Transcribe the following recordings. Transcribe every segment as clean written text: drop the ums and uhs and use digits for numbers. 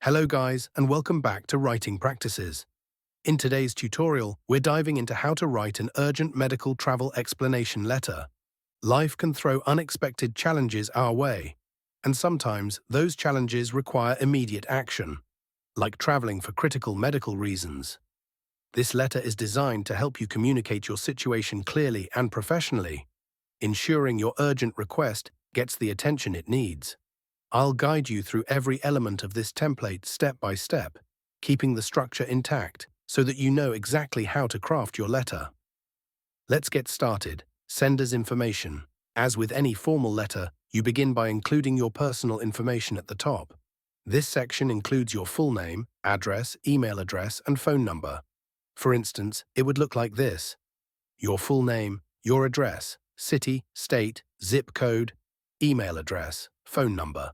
Hello guys, and welcome back to Writing Practices. In today's tutorial, we're diving into how to write an urgent medical travel explanation letter. Life can throw unexpected challenges our way, and sometimes those challenges require immediate action, like traveling for critical medical reasons. This letter is designed to help you communicate your situation clearly and professionally, ensuring your urgent request gets the attention it needs. I'll guide you through every element of this template step by step, keeping the structure intact so that you know exactly how to craft your letter. Let's get started. Sender's information. As with any formal letter, you begin by including your personal information at the top. This section includes your full name, address, email address, and phone number. For instance, it would look like this: your full name, your address, city, state, zip code, email address, phone number.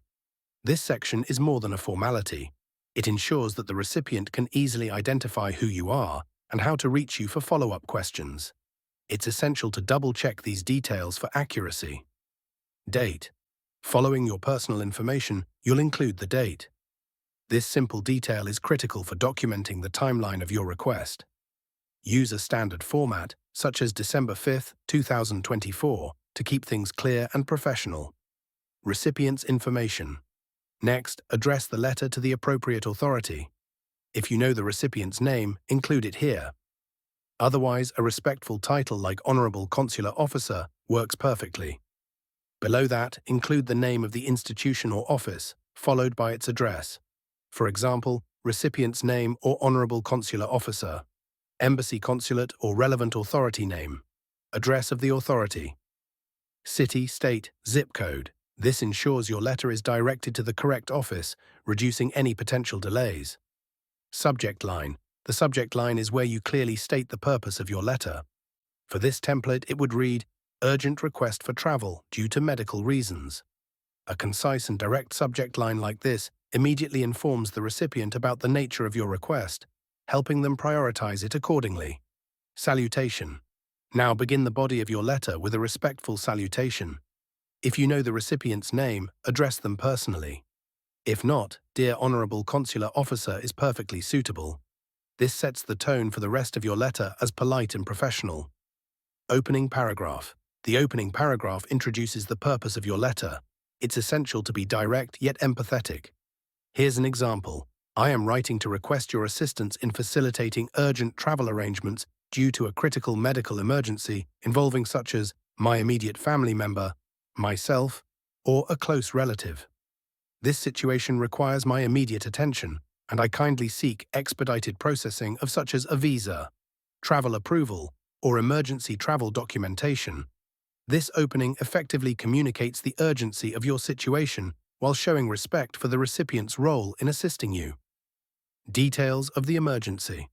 This section is more than a formality. It ensures that the recipient can easily identify who you are and how to reach you for follow-up questions. It's essential to double-check these details for accuracy. Date. Following your personal information, you'll include the date. This simple detail is critical for documenting the timeline of your request. Use a standard format, such as December 5, 2024, to keep things clear and professional. Recipient's information. Next, address the letter to the appropriate authority. If you know the recipient's name, include it here. Otherwise, a respectful title like Honorable Consular Officer works perfectly. Below that, include the name of the institution or office, followed by its address. For example, recipient's name or Honorable Consular Officer, embassy consulate or relevant authority name, address of the authority, city, state, zip code. This ensures your letter is directed to the correct office, reducing any potential delays. Subject line. The subject line is where you clearly state the purpose of your letter. For this template, it would read, "Urgent request for travel due to medical reasons." A concise and direct subject line like this immediately informs the recipient about the nature of your request, helping them prioritize it accordingly. Salutation. Now begin the body of your letter with a respectful salutation. If you know the recipient's name, address them personally. If not, "Dear Honorable Consular Officer" is perfectly suitable. This sets the tone for the rest of your letter as polite and professional. Opening paragraph. The opening paragraph introduces the purpose of your letter. It's essential to be direct yet empathetic. Here's an example. "I am writing to request your assistance in facilitating urgent travel arrangements due to a critical medical emergency involving such as my immediate family member, myself, or a close relative. This situation requires my immediate attention, and I kindly seek expedited processing of such as a visa, travel approval, or emergency travel documentation." This opening effectively communicates the urgency of your situation while showing respect for the recipient's role in assisting you. Details of the emergency.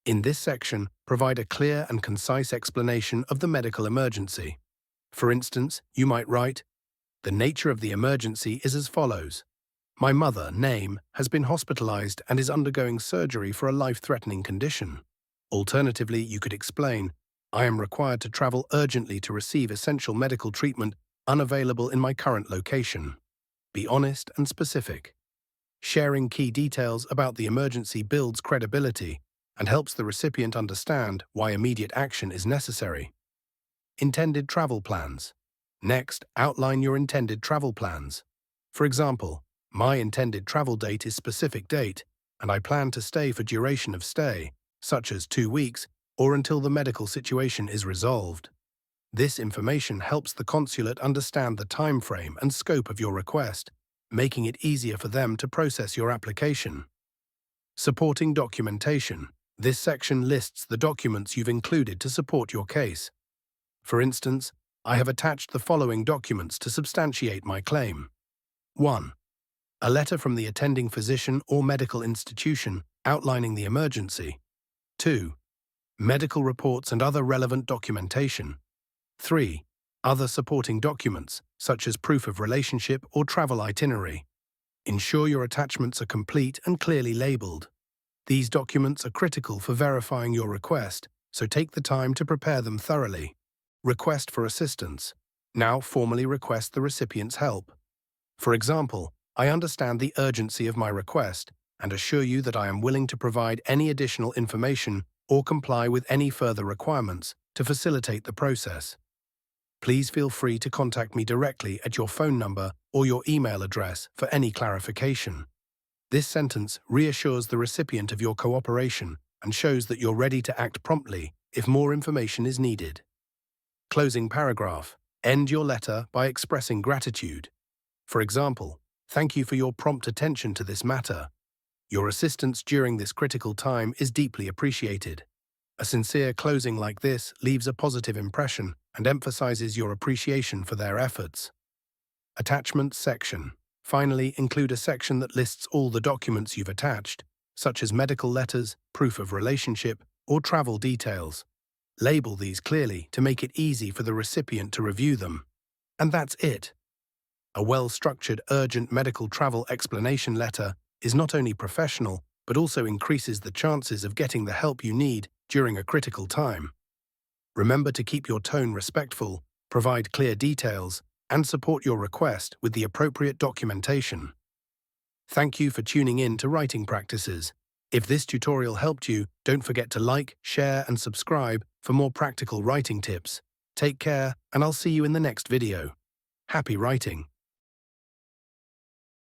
In this section, provide a clear and concise explanation of the medical emergency. For instance, you might write, "The nature of the emergency is as follows. My mother, name, has been hospitalized and is undergoing surgery for a life-threatening condition." Alternatively, you could explain, "I am required to travel urgently to receive essential medical treatment unavailable in my current location." Be honest and specific. Sharing key details about the emergency builds credibility and helps the recipient understand why immediate action is necessary. Intended travel plans. Next, outline your intended travel plans. For example, "My intended travel date is specific date, and I plan to stay for duration of stay, such as 2 weeks, or until the medical situation is resolved." This information helps the consulate understand the time frame and scope of your request, making it easier for them to process your application. Supporting documentation. This section lists the documents you've included to support your case. For instance, "I have attached the following documents to substantiate my claim." 1. A letter from the attending physician or medical institution outlining the emergency. 2. Medical reports and other relevant documentation. 3. Other supporting documents, such as proof of relationship or travel itinerary. Ensure your attachments are complete and clearly labeled. These documents are critical for verifying your request, so take the time to prepare them thoroughly. Request for assistance. Now formally request the recipient's help. For example, I understand the urgency of my request and assure you that I am willing to provide any additional information or comply with any further requirements to facilitate the process. Please feel free to contact me directly at your phone number or your email address for any clarification. This sentence reassures the recipient of your cooperation and shows that you're ready to act promptly if more information is needed. Closing paragraph. End your letter by expressing gratitude. For example, thank you for your prompt attention to this matter. Your assistance during this critical time is deeply appreciated. A sincere closing like this leaves a positive impression and emphasizes your appreciation for their efforts. Attachments section. Finally, include a section that lists all the documents you've attached, such as medical letters, proof of relationship, or travel details. Label these clearly to make it easy for the recipient to review them. And that's it. A well-structured urgent medical travel explanation letter is not only professional, but also increases the chances of getting the help you need during a critical time. Remember to keep your tone respectful, provide clear details, and support your request with the appropriate documentation. Thank you for tuning in to Writing Practices. If this tutorial helped you, don't forget to like, share, and subscribe for more practical writing tips. Take care, and I'll see you in the next video. Happy writing!